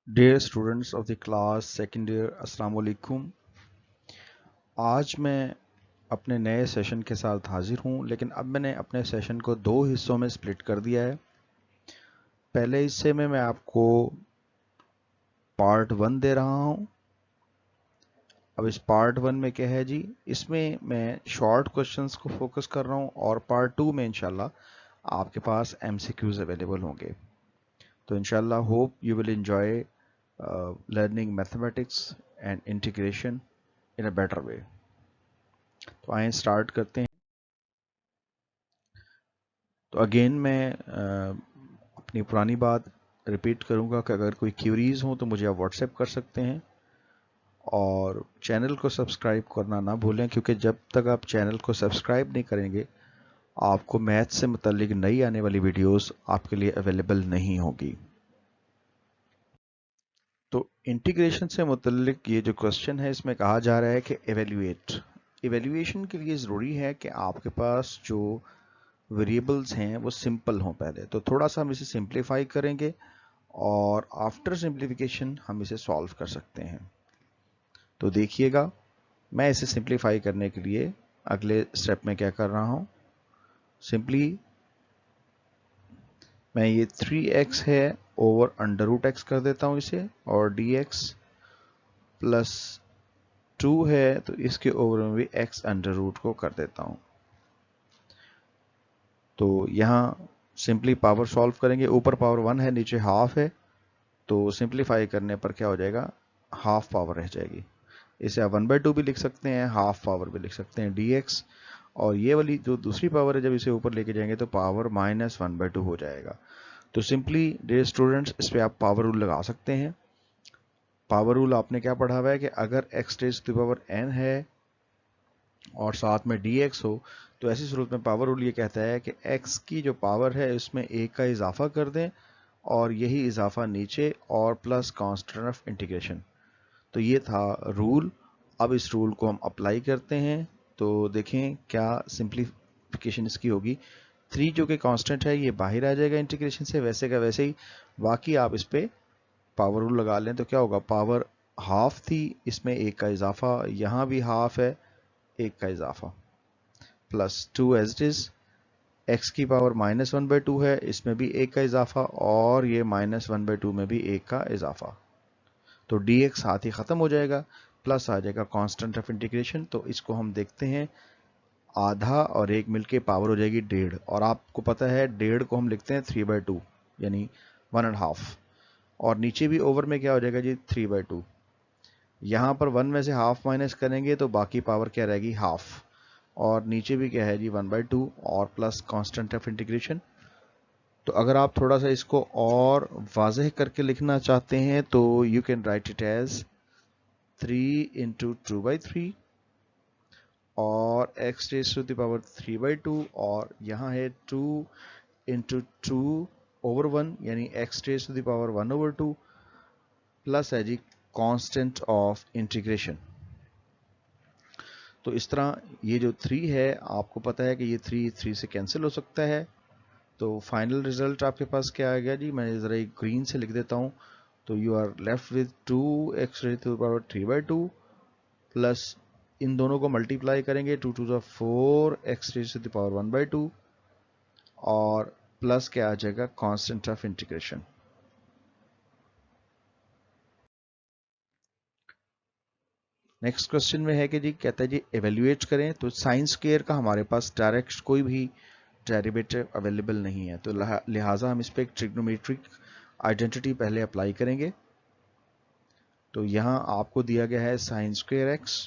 Dear students of the class second year, अस्सलाम वालेकुम। आज मैं अपने नए सेशन के साथ हाजिर हूँ, लेकिन अब मैंने अपने सेशन को दो हिस्सों में स्प्लिट कर दिया है। पहले हिस्से में मैं आपको पार्ट 1 दे रहा हूँ। अब इस पार्ट 1 में क्या है जी, इसमें मैं शॉर्ट क्वेश्चंस को फोकस कर रहा हूँ और पार्ट 2 में इंशाल्लाह आपके पास MCQs अवेलेबल होंगे। तो इंशाल्लाह hope you will enjoy learning mathematics and integration in a better way। तो आइए स्टार्ट करते हैं। तो अगेन मैं अपनी पुरानी बात रिपीट करूंगा कि अगर कोई क्यूरीज हो तो मुझे आप व्हाट्सएप कर सकते हैं और चैनल को सब्सक्राइब करना ना भूलें, क्योंकि जब तक आप चैनल को सब्सक्राइब नहीं करेंगे आपको मैथ से मुतल्लिक नई आने वाली वीडियोस आपके लिए अवेलेबल नहीं होगी। तो इंटीग्रेशन से मुतल्लिक ये जो क्वेश्चन है, इसमें कहा जा रहा है कि एवेल्युएशन के लिए ज़रूरी है कि आपके पास जो वेरिएबल्स हैं वो सिंपल हों। पहले तो थोड़ा सा हम इसे सिंप्लीफाई करेंगे और आफ्टर सिंप्लीफिकेशन हम इसे सॉल्व कर सकते हैं। तो देखिएगा, मैं इसे सिंप्लीफाई करने के लिए अगले स्टेप में क्या कर रहा हूं। सिंपली मैं ये 3x है ओवर अंडर रूट एक्स कर देता हूं इसे, और dx प्लस 2 है तो इसके ओवर में भी x अंडर रूट को कर देता हूं। तो यहां सिंपली पावर सॉल्व करेंगे, ऊपर पावर 1 है नीचे हाफ है, तो सिंप्लीफाई करने पर क्या हो जाएगा, हाफ पावर रह जाएगी। इसे आप 1/2 भी लिख सकते हैं, हाफ पावर भी लिख सकते हैं dx, और ये वाली जो दूसरी पावर है जब इसे ऊपर लेके जाएंगे तो पावर -1/2 हो जाएगा। तो सिंपली डियर स्टूडेंट्स, इस पे आप पावर रूल लगा सकते हैं। पावर रूल आपने क्या पढ़ा हुआ है कि अगर x raise to the power n है और साथ में dx हो, तो ऐसी सूरत में पावर रूल ये कहता है कि x की जो पावर है उसमें 1 का इजाफा कर दें और यही इजाफा नीचे और प्लस कांस्टेंट ऑफ इंटीग्रेशन। तो ये था रूल। अब इस रूल को हम अप्लाई करते हैं तो देखें क्या सिंप्लीफिकेशन इसकी होगी। 3 जो कि कांस्टेंट है ये बाहर आ जाएगा इंटीग्रेशन से, वैसे का वैसे ही। बाकी आप इस पे पावर रूल लगा लें तो क्या होगा, पावर हाफ थी, इसमें 1 का इजाफा, यहाँ भी हाफ है, 1 का इजाफा, plus 2 as it is. x की पावर -1/2 है, इसमें भी 1 का इजाफा, और ये -1/2 में भी 1 का इजाफा। तो dx साथ ही खत्म हो जाएगा, प्लस आ जाएगा कांस्टेंट ऑफ इंटीग्रेशन। तो इसको हम देखते हैं, आधा और 1 मिलके पावर हो जाएगी 1.5, और आपको पता है 1.5 को हम लिखते हैं 3/2 यानी 1.5, और नीचे भी ओवर में क्या हो जाएगा जी 3/2। यहाँ पर 1 में से हाफ माइनस करेंगे तो बाकी पावर क्या रहेगी, हाफ, और नीचे भी क्या है जी 1/2 और प्लस कांस्टेंट ऑफ इंटीग्रेशन। तो अगर आप थोड़ा सा इसको और वाज़ेह करके लिखना चाहते हैं तो you can write it as 3 × 2/3 और x raise to the power 3/2, और यहाँ है 2 × 2/1 यानी x raise to the power 1/2, plus है जी कांस्टेंट ऑफ इंटीग्रेशन। तो इस तरह ये जो 3 है, आपको पता है कि ये 3 से कैंसिल हो सकता है। तो फाइनल रिजल्ट आपके पास क्या आ गया जी, मैं ज़रा एक ग्रीन से लिख देता हूँ। तो you are left with 2x raise to the power 3/2 plus इन दोनों को मल्टीप्लाई करेंगे, 2 × 2 = 4 x raise to the power 1/2, और प्लस क्या आ जाएगा, constant of integration. Next question में है कि जी कहता है जी एवेल्युएट करें। तो साइन स्क्वायर का हमारे पास डायरेक्ट कोई भी डेरिवेटिव अवेलेबल नहीं है, तो लिहाजा हम इस पर एक ट्रिग्नोमेट्रिक आइडेंटिटी पहले अप्लाई करेंगे। तो यहाँ आपको दिया गया है sine square x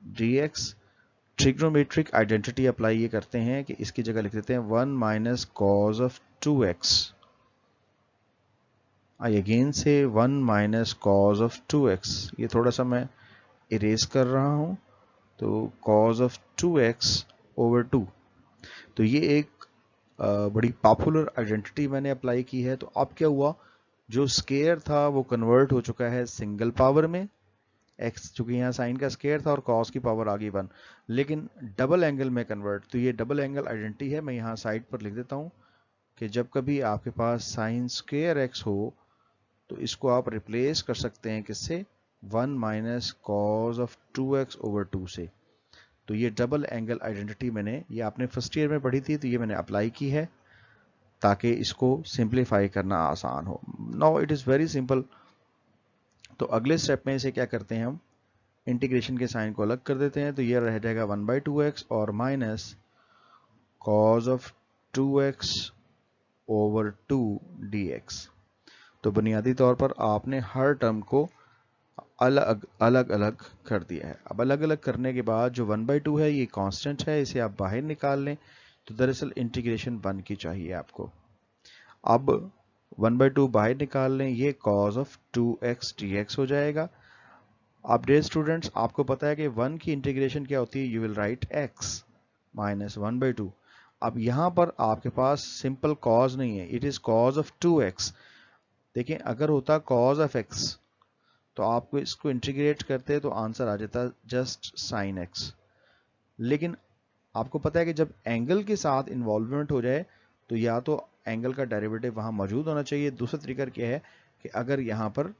dx। Trigonometric identity apply ये करते हैं कि इसकी जगह लिख देते हैं 1 - cos of 2x। I again से 1 - cos of 2x, ये थोड़ा सा मैं इरेज कर रहा हूं। तो cos of 2x over 2, तो ये एक बड़ी पॉपुलर आइडेंटिटी मैंने अप्लाई की है। तो अब क्या हुआ, जो स्केयर था वो कन्वर्ट हो चुका है सिंगल पावर में, x चूंकि यहाँ साइन का स्केयर था और cos की पावर आ गई 1, लेकिन डबल एंगल में कन्वर्ट। तो ये डबल एंगल आइडेंटिटी है, मैं यहाँ साइड पर लिख देता हूँ कि जब कभी आपके पास साइन स्क्वेयर x हो तो इसको आप रिप्लेस कर सकते हैं किससे, 1 minus cos of 2x over 2 से। तो ये डबल एंगल आइडेंटिटी मैंने, ये आपने फर्स्ट ईयर में पढ़ी थी, तो ये मैंने अप्लाई की है ताकि इसको सिंप्लीफाई करना आसान हो। Now it is very simple. तो अगले स्टेप में इसे क्या करते हैं, हम इंटीग्रेशन के साइन को अलग कर देते हैं। तो ये रह जाएगा 1/2x और minus cos of 2x over 2 dx। तो बुनियादी तौर पर आपने हर टर्म को अलग अलग अलग कर दिया है। अब अलग अलग करने के बाद जो 1/2 है ये कांस्टेंट है, इसे आप बाहर निकाल लें। तो दरअसल इंटीग्रेशन 1 की चाहिए आपको। अब 1/2 बाहर निकाल लें, ये cos ऑफ 2x dx हो जाएगा। अब डियर स्टूडेंट्स, आपको पता है कि 1 की इंटीग्रेशन क्या होती है, you will right x minus 1/2। अब यहां पर आपके पास सिंपल cos नहीं है, it is cos of 2x। देखें, अगर होता cos ऑफ x तो आपको इसको इंटीग्रेट करते तो आंसर आ जाता जस्ट sin x। लेकिन आपको पता है कि जब एंगल के साथ इन्वॉल्वमेंट हो जाए तो या तो एंगल का डेरिवेटिव वहां मौजूद होना चाहिए। दूसरा तरीका क्या है कि अगर यहां पर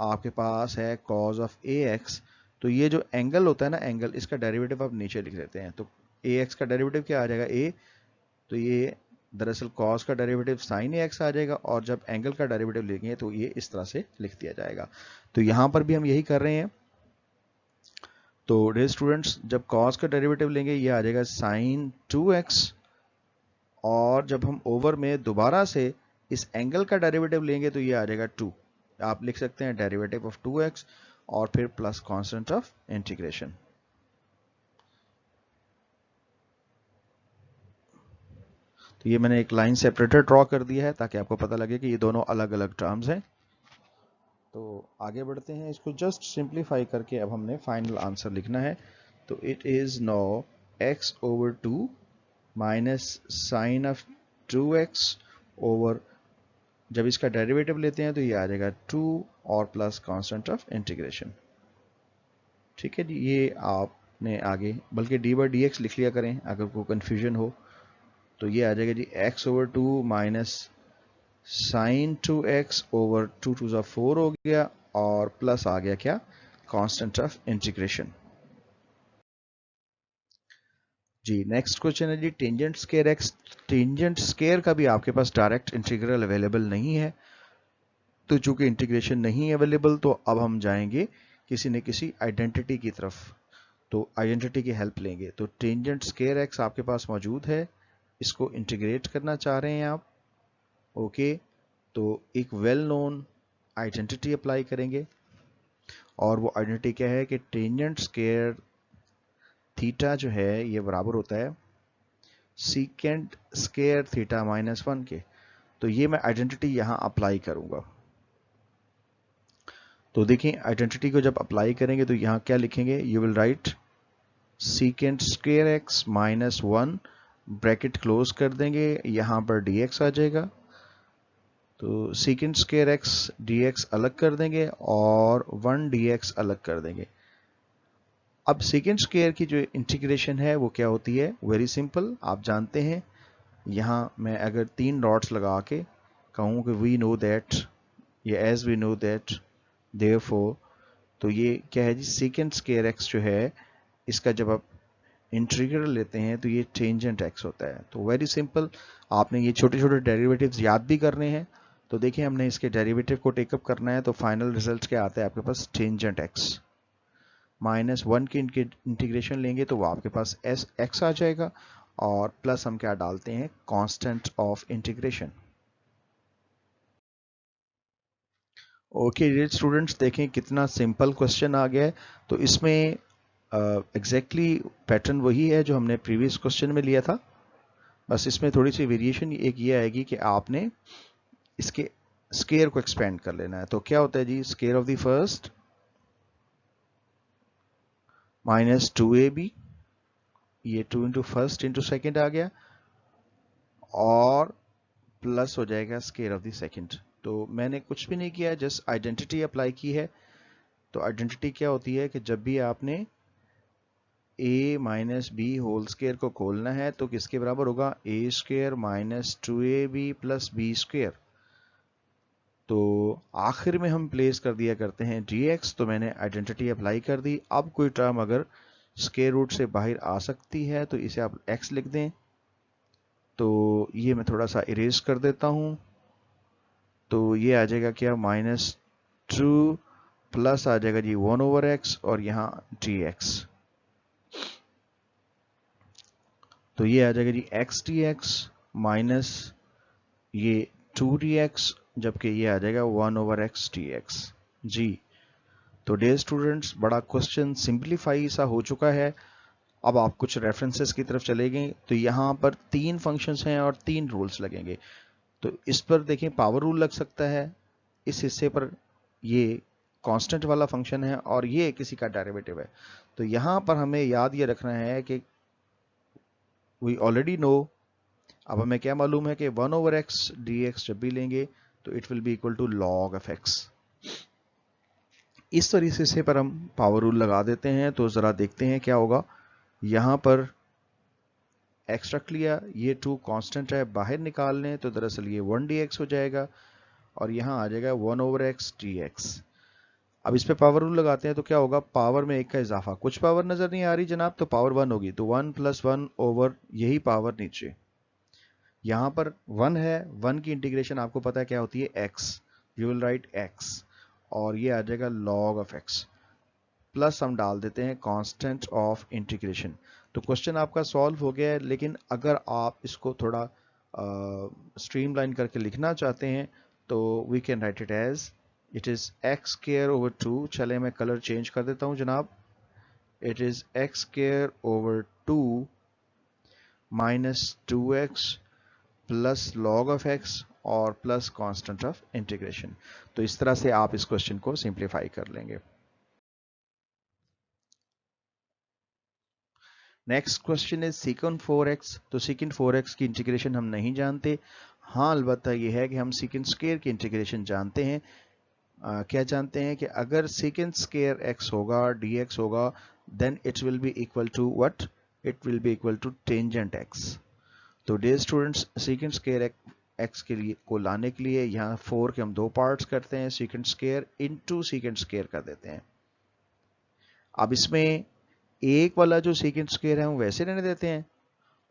आपके पास है cos ऑफ ax, तो ये जो एंगल होता है ना, एंगल, इसका डेरिवेटिव आप नीचे लिख देते हैं। तो ax का डेरिवेटिव क्या आ जाएगा, a। तो ये दरअसल cos का डेरिवेटिव sin ax आ जाएगा, और जब एंगल का डेरिवेटिव लेंगे तो ये इस तरह से लिख दिया जाएगा। तो यहां पर भी हम यही कर रहे हैं। तो डियर स्टूडेंट्स, जब cos का डेरिवेटिव लेंगे ये आ जाएगा sin 2x, और जब हम ओवर में दोबारा से इस एंगल का डेरिवेटिव लेंगे तो ये आ जाएगा 2। आप लिख सकते हैं डेरिवेटिव ऑफ 2x और फिर प्लस कांस्टेंट ऑफ इंटीग्रेशन। तो ये मैंने एक लाइन सेपरेटर ड्रॉ कर दिया है ताकि आपको पता लगे कि ये दोनों अलग अलग टर्म्स हैं। तो आगे बढ़ते हैं, इसको जस्ट सिंप्लीफाई करके अब हमने फाइनल आंसर लिखना है। तो it is no x over 2 minus sine of 2x over, जब इसका डेरिवेटिव लेते हैं तो ये आ जाएगा 2 और प्लस कांस्टेंट ऑफ इंटीग्रेशन। ठीक है जी, ये आपने आगे बल्कि डी बाई डी एक्स लिख लिया करें अगर कोई कंफ्यूजन हो। तो ये आ जाएगा जी x over 2 minus sine 2x over 2 to ज़ा 4 हो गया, और प्लस आ गया क्या, कांस्टेंट ऑफ इंटीग्रेशन। जी नेक्स्ट क्वेश्चन है जी tangent square x। Tangent square का भी आपके पास डायरेक्ट इंटीग्रल अवेलेबल नहीं है, तो चूंकि इंटीग्रेशन नहीं अवेलेबल तो अब हम जाएंगे किसी न किसी आइडेंटिटी की तरफ। तो आइडेंटिटी की हेल्प लेंगे। तो टेंजेंट स्क्वायर x आपके पास मौजूद है, इसको इंटीग्रेट करना चाह रहे हैं आप। ओके, तो एक वेल नोन आइडेंटिटी अप्लाई करेंगे, और वो आइडेंटिटी क्या है कि टेंजेंट स्क्वायर थीटा जो है ये बराबर होता है सीकेंट स्क्वायर थीटा माइनस 1 के। तो ये मैं आइडेंटिटी यहां अप्लाई करूंगा। तो देखें, आइडेंटिटी को जब अप्लाई करेंगे तो यहां क्या लिखेंगे, you will right secant square x minus 1, bracket close कर देंगे, यहां पर dx आ जाएगा। तो सीकेंट स्क्वायर एक्स dx अलग कर देंगे और 1 dx अलग कर देंगे। अब सेकेंड स्क्वायर की जो इंटीग्रेशन है वो क्या होती है, वेरी सिंपल, आप जानते हैं। यहां मैं अगर 3 डॉट्स लगा के कहूं कि वी नो दैट, या as we know that, therefore, तो ये क्या है जी, सेकेंड स्क्वायर एक्स जो है इसका जब आप इंटीग्रल लेते हैं तो ये टेंजेंट एक्स होता है। तो वेरी सिंपल, आपने ये छोटे छोटे डेरिवेटिव्स याद भी करने हैं। तो देखिए, हमने इसके डेरिवेटिव को टेकअप करना है, तो फाइनल रिजल्ट क्या आता है आपके पास, टेंजेंट एक्स माइनस 1 की इंटीग्रेशन लेंगे तो वो आपके पास एस एक्स आ जाएगा, और प्लस हम क्या डालते हैं, constant of integration. Okay dear students, देखें कितना सिंपल क्वेश्चन आ गया है। तो इसमें एग्जैक्टली पैटर्न वही है जो हमने प्रीवियस क्वेश्चन में लिया था, बस इसमें थोड़ी सी वेरिएशन एक ये आएगी कि आपने इसके स्केयर को एक्सपेंड कर लेना है। तो क्या होता है जी, square of the first minus 2ab, ये 2 इंटू फर्स्ट इंटू सेकेंड आ गया, और प्लस हो जाएगा स्केयर ऑफ द सेकेंड। तो मैंने कुछ भी नहीं किया, जस्ट आइडेंटिटी अप्लाई की है। तो आइडेंटिटी क्या होती है कि जब भी आपने a minus B whole square को खोलना है तो किसके बराबर होगा, a square minus 2ab plus B square. तो आखिर में हम प्लेस कर दिया करते हैं dx, तो मैंने आइडेंटिटी अप्लाई कर दी। अब कोई टर्म अगर स्क्वायर रूट से बाहर आ सकती है तो इसे आप x लिख दें। तो ये मैं थोड़ा सा इरेज कर देता हूं, तो ये आ जाएगा क्या, -2 प्लस आ जाएगा जी 1/x और यहाँ dx, तो ये आ जाएगा जी x dx माइनस ये 2dx, जबकि ये आ जाएगा 1/x dx जी। तो डियर स्टूडेंट्स, बड़ा क्वेश्चन सिंप्लीफाई सा हो चुका है। अब आप कुछ रेफरेंसेस की तरफ चले गए, तो यहाँ पर 3 फंक्शंस हैं और 3 रूल्स लगेंगे। तो इस पर देखें पावर रूल लग सकता है, इस हिस्से पर ये कांस्टेंट वाला फंक्शन है और ये किसी का डेरिवेटिव है। तो यहाँ पर हमें याद ये रखना है कि वी ऑलरेडी नो, अब हमें क्या मालूम है कि 1/x dx जब भी लेंगे तो it will be equal to log of x। इस तरीके से पर हम पावर रूल लगा देते हैं। तो जरा देखते हैं क्या होगा। यहां पर x रख लिया, ये 2 कांस्टेंट है, बाहर निकाल लें तो दरअसल ये 1 dx हो जाएगा और यहां आ जाएगा 1/x dx। अब इस पे पावर रूल लगाते हैं तो क्या होगा, पावर में 1 का इजाफा, कुछ पावर नजर नहीं आ रही जनाब, तो पावर 1 होगी, तो 1 + 1 ओवर यही पावर नीचे। यहां पर 1 है, 1 की इंटीग्रेशन आपको पता है क्या होती है, x, you will right x, और ये आ जाएगा log of x, प्लस हम डाल देते हैं कांस्टेंट ऑफ इंटीग्रेशन। तो क्वेश्चन आपका सॉल्व हो गया है। लेकिन अगर आप इसको थोड़ा स्ट्रीमलाइन करके लिखना चाहते हैं तो we can write it as it is x²/2। चले मैं कलर चेंज कर देता हूं जनाब, इट is x²/2 minus 2x plus log of x और प्लस कांस्टेंट ऑफ इंटीग्रेशन। तो इस तरह से आप इस क्वेश्चन को सिंप्लीफाई कर लेंगे। Next question is secant 4x। तो secant 4x की इंटीग्रेशन हम नहीं जानते। हाँ, अलबत्ता यह है कि हम secant स्क्वायर की इंटीग्रेशन जानते हैं। क्या जानते हैं कि अगर secant स्क्वायर x होगा, dx होगा, then it will be equal to what, it will be equal to tangent x। तो dear students, secant square x के लिए को लाने के लिए यहाँ 4 के हम 2 पार्ट्स करते हैं, secant square into secant square कर देते हैं। अब इसमें एक वाला जो secant स्क्वायर है हम वैसे रहने देते हैं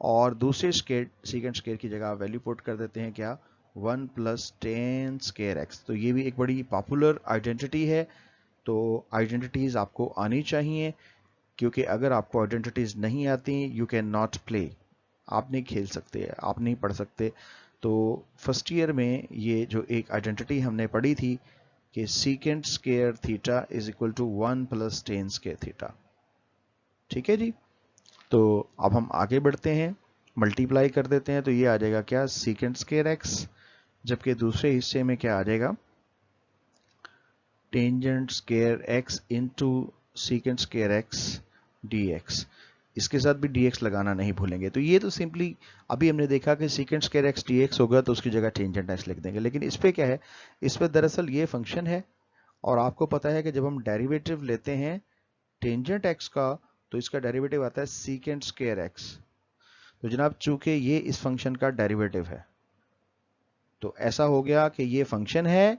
और दूसरे secant स्क्वायर की जगह वैल्यू पुट कर देते हैं क्या, 1 + tan स्क्वायर x। तो ये भी एक बड़ी पॉपुलर आइडेंटिटी है। तो आइडेंटिटीज आपको आनी चाहिए, क्योंकि अगर आपको आइडेंटिटीज नहीं आती, यू कैन नॉट प्ले, आप नहीं खेल सकते, आप नहीं पढ़ सकते। तो फर्स्ट ईयर में ये जो एक आइडेंटिटी हमने पढ़ी थी कि secant square theta is equal to 1 + tan square theta. ठीक है जी। तो अब हम आगे बढ़ते हैं, मल्टीप्लाई कर देते हैं, तो ये आ जाएगा क्या, secant स्क्वायर x, जबकि दूसरे हिस्से में क्या आ जाएगा, tangent square x into secant square x dx। इसके साथ भी dx लगाना नहीं भूलेंगे। तो ये तो सिंपली अभी हमने देखा कि secant स्क्वायर x dx होगा तो उसकी जगह टेंजेंट x लिख देंगे। लेकिन इस पे क्या है, इस पे दरअसल ये फंक्शन है और आपको पता है कि जब हम डेरिवेटिव लेते हैं टेंजेंट x का तो इसका डेरिवेटिव आता है secant स्क्वायर x। तो जनाब चूंकि ये इस फंक्शन का डेरिवेटिव है, तो ऐसा हो गया कि ये फंक्शन है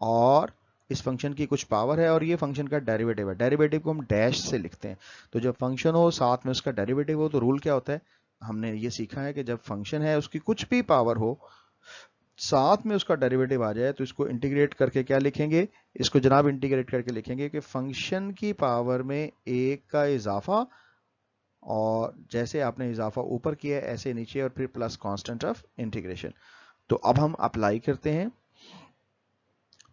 और इस फंक्शन की कुछ पावर है और ये फंक्शन का डेरिवेटिव है। डेरिवेटिव को हम डैश से लिखते हैं। तो जब फंक्शन हो साथ में उसका डेरिवेटिव हो तो रूल क्या होता है, हमने ये सीखा है कि जब फंक्शन है उसकी कुछ भी पावर हो साथ में उसका डेरिवेटिव आ जाए तो इसको इंटीग्रेट करके क्या लिखेंगे, इसको जनाब इंटीग्रेट करके लिखेंगे कि फंक्शन की पावर में 1 का इजाफा, और जैसे आपने इजाफा ऊपर किया ऐसे नीचे, और फिर प्लस कांस्टेंट ऑफ इंटीग्रेशन। तो अब हम अप्लाई करते हैं।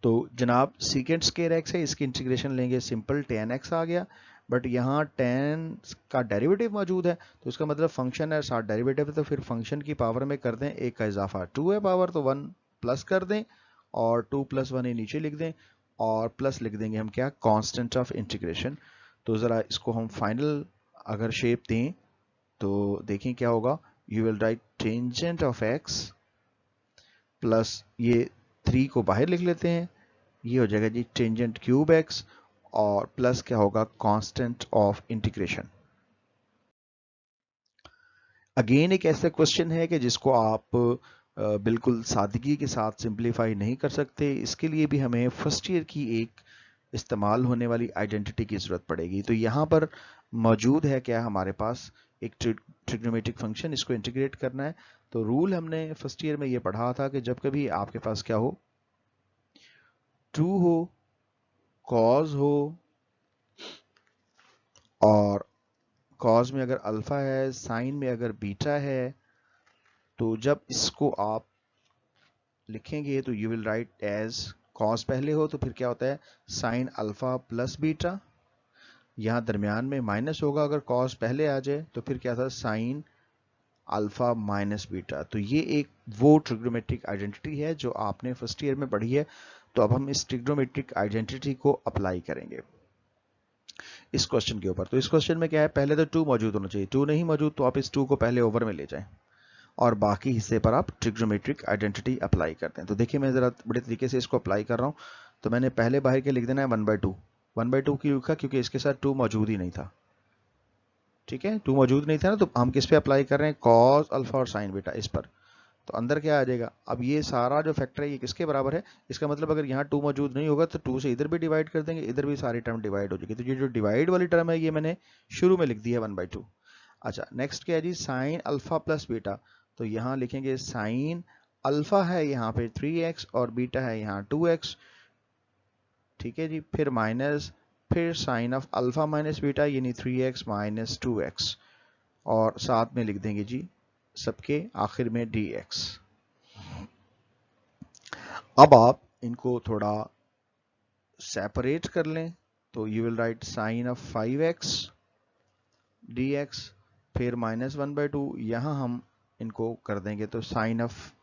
तो जनाब secant स्क्वायर x है, इसकी इंटीग्रेशन लेंगे, सिंपल tan x आ गया, बट यहाँ tan का डेरिवेटिव मौजूद है तो इसका मतलब फंक्शन है साथ डेरिवेटिव है, तो फिर फंक्शन की पावर में कर दें 1 का इजाफा, 2 है पावर तो 1 प्लस कर दें और 2 + 1 ही नीचे लिख दें और प्लस लिख देंगे हम क्या, कांस्टेंट ऑफ इंटीग्रेशन। तो ज़रा इसको हम फाइनल अगर शेप दें तो देखें क्या होगा, you will right tangent of x plus ये 3 को बाहर लिख लेते हैं, ये हो जाएगा जी टेंजेंट क्यूब x और प्लस क्या होगा, कांस्टेंट ऑफ इंटीग्रेशन। अगेन एक ऐसा क्वेश्चन है कि जिसको आप बिल्कुल सादगी के साथ सिंप्लीफाई नहीं कर सकते, इसके लिए भी हमें फर्स्ट ईयर की एक इस्तेमाल होने वाली आइडेंटिटी की ज़रूरत पड़ेगी। तो यहाँ पर मौजूद है क्या हमारे पास एक ट्रिग्नोमेट्रिक फंक्शन, इसको इंटीग्रेट करना है। तो रूल हमने फर्स्ट ईयर में ये पढ़ा था कि जब कभी आपके पास क्या हो, 2 हो, कॉज हो, और कॉज में अगर अल्फा है, साइन में अगर बीटा है, तो जब इसको आप लिखेंगे तो you will write as cos पहले हो तो फिर क्या होता है साइन अल्फा प्लस बीटा, यहां दरमियान में माइनस होगा अगर कॉस पहले आ जाए तो फिर क्या था साइन अल्फा माइनस बीटा। तो ये एक वो ट्रिग्नोमेट्रिक आइडेंटिटी है जो आपने फर्स्ट ईयर में पढ़ी है। तो अब हम इस ट्रिग्नोमेट्रिक आइडेंटिटी को अप्लाई करेंगे इस क्वेश्चन के ऊपर। तो इस क्वेश्चन में क्या है, पहले तो 2 मौजूद होना चाहिए, 2 नहीं मौजूद तो आप इस 2 को पहले ओवर में ले जाएं और बाकी हिस्से पर आप ट्रिग्नोमेट्रिक आइडेंटिटी अप्लाई करते हैं। तो देखिए मैं जरा बड़े तरीके से इसको अप्लाई कर रहा हूं। तो मैंने पहले बाहर के लिख देना है 1/2, 1/2 की लिखा क्योंकि इसके साथ 2 मौजूद ही नहीं था। ठीक है, 2 मौजूद नहीं था ना, तो हम किस पे अप्लाई कर रहे हैं, कॉस अल्फा और साइन बीटा इस पर। तो अंदर क्या आ जाएगा, अब ये सारा जो फैक्टर है ये किसके बराबर है, इसका मतलब अगर यहाँ 2 मौजूद नहीं होगा तो 2 से इधर भी डिवाइड कर देंगे, इधर भी सारी टर्म डिवाइड हो जाएगी। तो ये जो डिवाइड वाली टर्म है ये मैंने शुरू में लिख दी है 1/2। अच्छा नेक्स्ट क्या है जी, साइन अल्फा प्लस बीटा। तो यहाँ लिखेंगे साइन अल्फा है यहाँ पे 3x और बीटा है यहाँ 2x। ठीक है जी, फिर माइनस, फिर sine of alpha minus beta यानी 3x माइनस 2x, और साथ में लिख देंगे जी सबके आखिर में dx। अब आप इनको थोड़ा सेपरेट कर लें तो you will write sine of 5x dx, फिर माइनस 1/2, यहां हम इनको कर देंगे तो sine of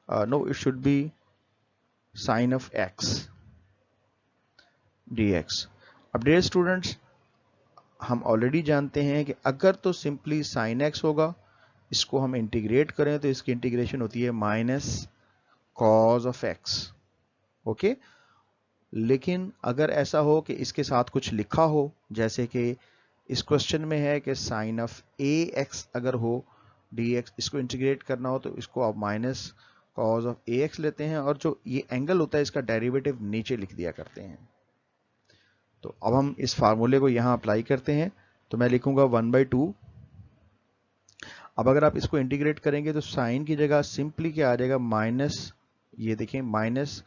no it should be sine of x dx। अब डियर स्टूडेंट्स हम ऑलरेडी जानते हैं कि अगर तो सिंपली साइन x होगा, इसको हम इंटीग्रेट करें तो इसकी इंटीग्रेशन होती है minus cos of x। Okay, लेकिन अगर ऐसा हो कि इसके साथ कुछ लिखा हो, जैसे कि इस क्वेश्चन में है कि साइन ऑफ ax अगर हो dx, इसको इंटीग्रेट करना हो तो इसको आप माइनस कॉज ऑफ ax लेते हैं और जो ये एंगल होता है इसका डेरिवेटिव नीचे लिख दिया करते हैं। तो अब हम इस फार्मूले को यहां अप्लाई करते हैं। तो मैं लिखूंगा 1/2। अब अगर आप इसको इंटीग्रेट करेंगे तो साइन की जगह सिंपली क्या आ जाएगा, माइनस, ये देखें माइनस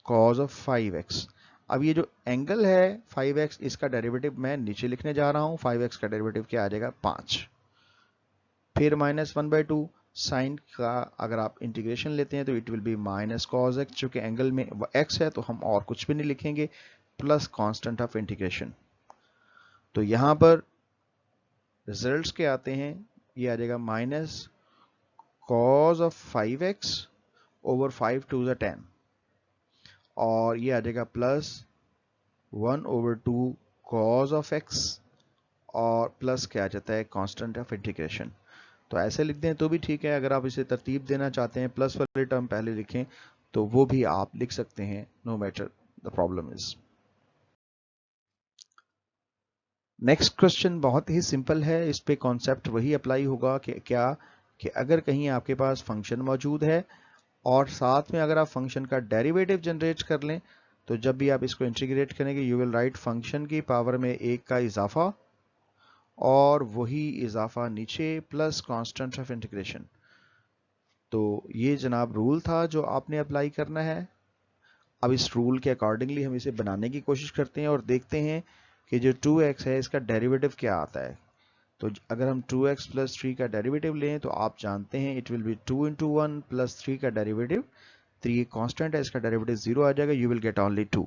कॉज ऑफ 5x। अब ये जो एंगल है 5x, इसका डेरिवेटिव मैं नीचे लिखने जा रहा हूं, 5x का डेरिवेटिव क्या आ जाएगा 5, फिर माइनस 1/2 साइन का अगर आप इंटीग्रेशन लेते हैं तो it will B minus cos x, चूंकि एंगल में x है तो हम और कुछ भी नहीं लिखेंगे, प्लस कांस्टेंट ऑफ इंटीग्रेशन। तो यहां पर रिजल्ट्स के आते हैं, ये आ जाएगा minus cos of 5x over 5 2 10, और ये आ जाएगा प्लस 1/2 कॉज ऑफ x, और प्लस क्या आ जाता है कांस्टेंट ऑफ इंटीग्रेशन। तो ऐसे लिख दें तो भी ठीक है, अगर आप इसे तरतीब देना चाहते हैं प्लस वाले टर्म पहले लिखें तो वो भी आप लिख सकते हैं, no matter the problem is. Next question बहुत ही सिंपल है, इस पे कॉन्सेप्ट वही अप्लाई होगा कि क्या कि अगर कहीं आपके पास फंक्शन मौजूद है और साथ में अगर आप फंक्शन का डेरिवेटिव जनरेट कर लें तो जब भी आप इसको इंटीग्रेट करेंगे यू विल राइट फंक्शन की पावर में 1 का इजाफा और वही इजाफा नीचे प्लस कांस्टेंट ऑफ इंटीग्रेशन। तो ये जनाब रूल था जो आपने अप्लाई करना है। अब इस रूल के अकॉर्डिंगली हम इसे बनाने की कोशिश करते हैं और देखते हैं कि जो 2x है इसका डेरिवेटिव क्या आता है। तो अगर हम 2x प्लस 3 का डेरिवेटिव लें तो आप जानते हैं it will B 2 into 1 plus 3 का डेरिवेटिव 3 कांस्टेंट है, इसका डेरिवेटिव 0 आ जाएगा, यू विल गेट ओनली 2।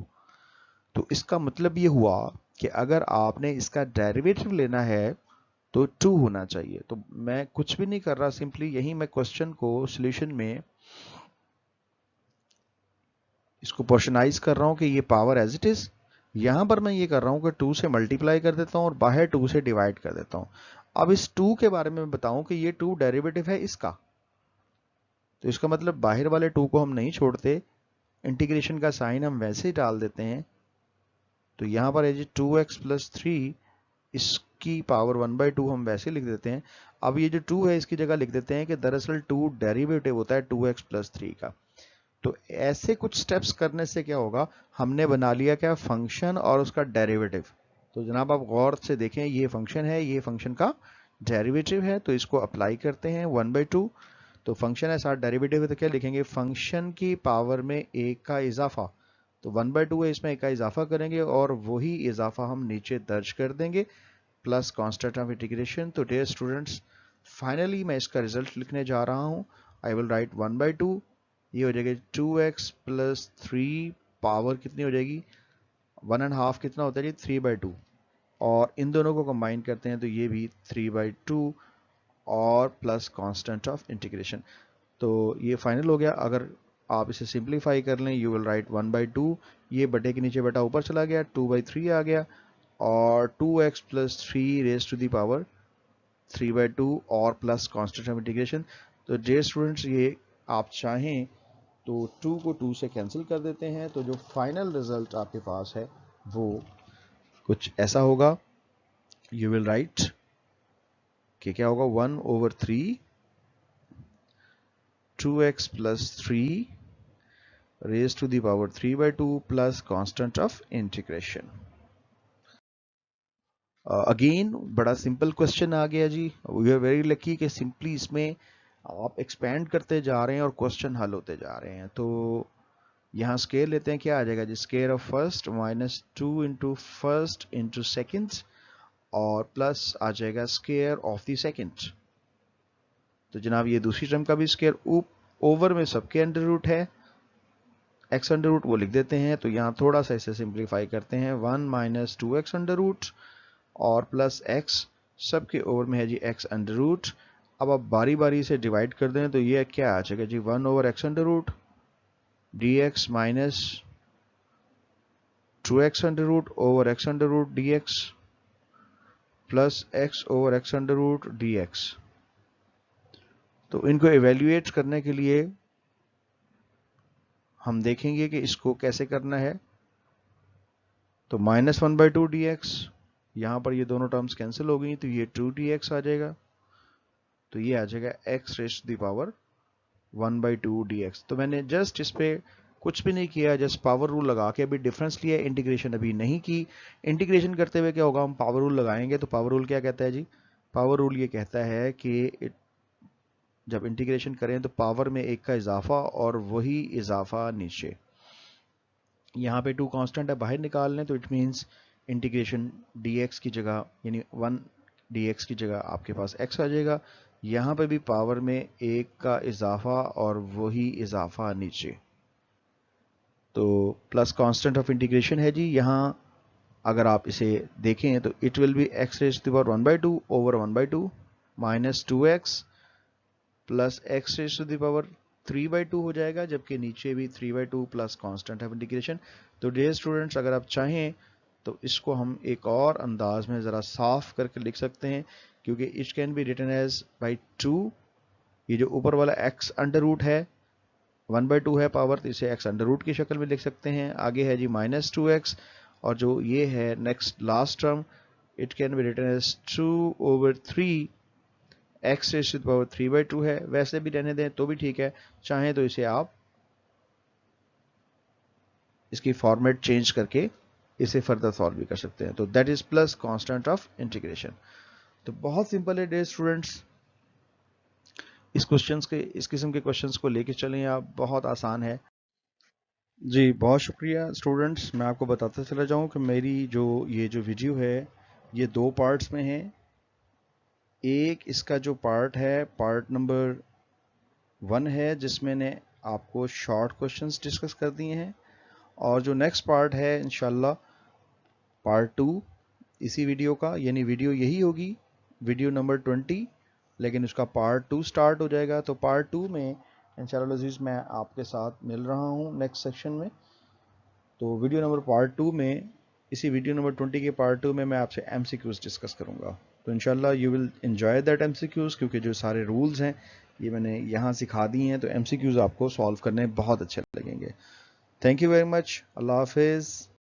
तो इसका मतलब ये हुआ कि अगर आपने इसका डेरिवेटिव लेना है तो 2 होना चाहिए। तो मैं कुछ भी नहीं कर रहा, सिंपली यही मैं क्वेश्चन को सॉल्यूशन में इसको पोर्शनाइज कर रहा हूं कि ये पावर एज इट इज, यहां पर मैं ये कर रहा हूं कि 2 से मल्टीप्लाई कर देता हूं और बाहर 2 से डिवाइड कर देता हूं। अब इस 2 के बारे में बताऊं कि ये 2 डेरिवेटिव है इसका, तो इसका मतलब बाहर वाले 2 को हम नहीं छोड़ते, इंटीग्रेशन का साइन हम वैसे ही डाल देते हैं। तो यहां पर है जी 2x प्लस 3 اس کی پاور 1/2 ہم ویسے لکھ دیتے ہیں. اب یہ جو 2 ہے اس کی جگہ لکھ دیتے ہیں کہ دراصل 2 ڈیریویٹو ہوتا ہے 2x + 3 کا. تو ایسے کچھ سٹیپس کرنے سے کیا ہوگا, ہم نے بنا لیا کیا, فنکشن اور اس کا ڈیریویٹو. تو جناب آپ غور سے دیکھیں, یہ فنکشن ہے, یہ فنکشن کا ڈیریویٹو ہے, تو اس کو اپلائی کرتے ہیں 1/2. تو فنکشن ہے ساتھ ڈیریویٹو ہے, تو کیا لکھیں گے, فنکشن کی پاور میں ایک کا اضافہ. تو 1/2 ہے, اس میں ایک کا اضافہ کریں گے اور وہی اضافہ ہم نیچے درج کر دیں گے پلس کانسٹنٹ آف انٹیگریشن. تو ڈیئر اسٹوڈنٹس, فائنلی میں اس کا ریزلٹ لکھنے جا رہا ہوں. آئی ول رائٹ 1/2, یہ ہو جائے گا 2x + 3 پاور کتنی ہو جائے گی, 1.5 کتنا ہوتا ہے جی, 3/2. اور ان دونوں کو کمبائن کرتے ہیں تو یہ بھی 3/2 اور پلس کانسٹنٹ آف انٹیگریشن. تو یہ فائنل ہو گیا. اگر آپ اسے سمپلیفائی کر لیں, یو ول رائٹ 1/2, یہ بٹے کے نیچے بٹا اوپر چلا گیا, 2/3 آ گیا, اور 2x + 3 raise to the power 3/2 اور پلس کانسٹنٹ آف انٹیگریشن. تو ڈیئر اسٹوڈنٹس, یہ آپ چاہیں تو 2 کو 2 سے کینسل کر دیتے ہیں, تو جو فائنل رزلٹ آپ کے پاس ہے وہ کچھ ایسا ہوگا. یو ول رائٹ کہ کیا ہوگا, 1/3 2x + 3 raised to the power 3/2 plus constant of integration. Again بڑا سمپل کوشچن آ گیا جی. وی آر ویری لکی کہ سمپلی اس میں آپ ایکسپینڈ کرتے جا رہے ہیں اور کوشچن حل ہوتے جا رہے ہیں. تو یہاں اسکیئر لیتے ہیں, کیا آ جائے گا جی, square of first -2 × first × second اور پلس آ جائے گا اسکیئر آف دی سیکنڈ. تو جناب یہ دوسری ٹرم کا بھی اسکیئر اوور میں سب کے انڈر روٹ ہے, x انڈر روٹ وہ لکھ دیتے ہیں. تو یہاں تھوڑا سا اسے سمپلیفائی کرتے ہیں, 1 - 2x انڈر روٹ اور پلس x سب کے اوور میں ہے جی x انڈر روٹ. اب آپ باری باری سے ڈیوائڈ کر دیں تو یہ کیا آ جائے گا جی, 1/x under root dx minus 2x under root over x under root dx plus x/x under root dx. تو ان کو ایویلیویٹ کرنے کے لیے ہم دیکھیں گے کہ اس کو کیسے کرنا ہے. تو -1/2 dx, یہاں پر یہ دونوں ٹرمز کینسل ہو گئی, تو یہ 2 dx آ جائے گا. تو یہ آ جائے گا x raised to the power 1/2 dx. تو میں نے جسٹ اس پہ کچھ بھی نہیں کیا, جسٹ پاور رول لگا کے ابھی ڈفرنس لیا, انٹیگریشن ابھی نہیں کی. انٹیگریشن کرتے ہوئے کیا ہوگا, ہم پاور رول لگائیں گے. تو پاور رول کیا کہتا ہے جی, پاور رول یہ کہتا ہے کہ جب انٹیگریشن کریں تو پاور میں ایک کا اضافہ اور وہی اضافہ نیچے. یہاں پہ 2 کانسٹنٹ ہے, باہر نکال لیں تو اٹ مینس انٹیگریشن dx کی جگہ یعنی 1 dx کی جگہ آپ کے پاس x آ جائے گا. یہاں پہ بھی پاور میں ایک کا اضافہ اور وہی اضافہ نیچے. تو پلس کانسٹنٹ آف انٹیگریشن ہے جی, یہاں اگر آپ اسے دیکھیں تو it will be x raised to the power 1/2 over 1/2 minus 2x plus x raised to the power 3/2 ہو جائے گا, جبکہ نیچے بھی 3/2 پلس کانسٹنٹ آف انٹیگریشن. تو ڈیئر اسٹوڈنٹس, اگر آپ چاہیں تو اس کو ہم ایک اور انداز میں ذرا صاف کر کے لکھ سکتے ہیں, کیونکہ it can be written as by 2. یہ جو اوپر والا x انڈر روٹ ہے 1/2 ہے پاور, تو اسے x انڈر روٹ کی شکل میں لکھ سکتے ہیں. آگے ہے جی -2x, اور جو یہ ہے next last term, it can be written as 2/3 x raised to the power 3/2 ہے. ویسے بھی رہنے دیں تو بھی ٹھیک ہے, چاہیں تو اسے آپ اس کی فارمیٹ چینج کر کے اسے فردر سالو بھی کر سکتے ہیں. تو that is plus constant of integration. تو بہت سمپل ہے ڈیئر اسٹوڈنٹس, اس قسم کے کوشچنس کو لے کے چلیں آپ, بہت آسان ہے جی. بہت شکریہ اسٹوڈنٹس. میں آپ کو بتاتا چلا جاؤں کہ میری یہ جو ویڈیو ہے یہ 2 پارٹس میں ہے. ایک اس کا جو پارٹ ہے, پارٹ نمبر 1 ہے, جس میں نے آپ کو شارٹ کوشچنس ڈسکس کر دیے ہیں, اور جو نیکسٹ پارٹ ہے انشاءاللہ پارٹ 2 اسی ویڈیو کا, یعنی ویڈیو یہی ہوگی ویڈیو نمبر 20, لیکن اس کا پارٹ 2 سٹارٹ ہو جائے گا. تو پارٹ 2 میں انشاءاللہ عزیز میں آپ کے ساتھ مل رہا ہوں نیکسٹ سیکشن میں. تو ویڈیو نمبر پارٹ 2 میں, اسی ویڈیو نمبر 20 کے پارٹ 2 میں آپ سے MCQs ڈسکس کروں گا. تو انشاءاللہ you will enjoy that MCQs, کیونکہ جو سارے رولز ہیں یہ میں نے یہاں سکھا دی ہیں, تو MCQs آپ کو سالو کرنے بہت اچھے لگیں گے. Thank you very much. اللہ حافظ.